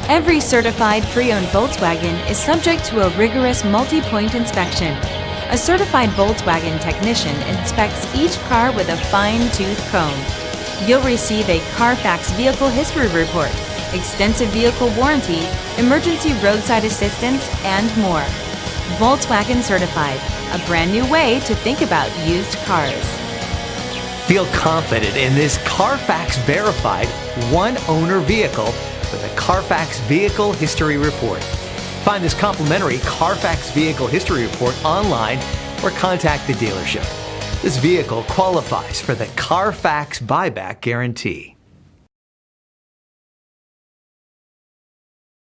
Every certified pre-owned Volkswagen is subject to a rigorous multi-point inspection. A certified Volkswagen technician inspects each car with a fine-tooth comb. You'll receive a CarFax vehicle history report, extensive vehicle warranty, emergency roadside assistance, and more. Volkswagen Certified, a brand new way to think about used cars. Feel confident in this CarFax verified one-owner vehicle with a CarFax Vehicle History Report. Find this complimentary CarFax Vehicle History Report online or contact the dealership. This vehicle qualifies for the CarFax Buyback Guarantee.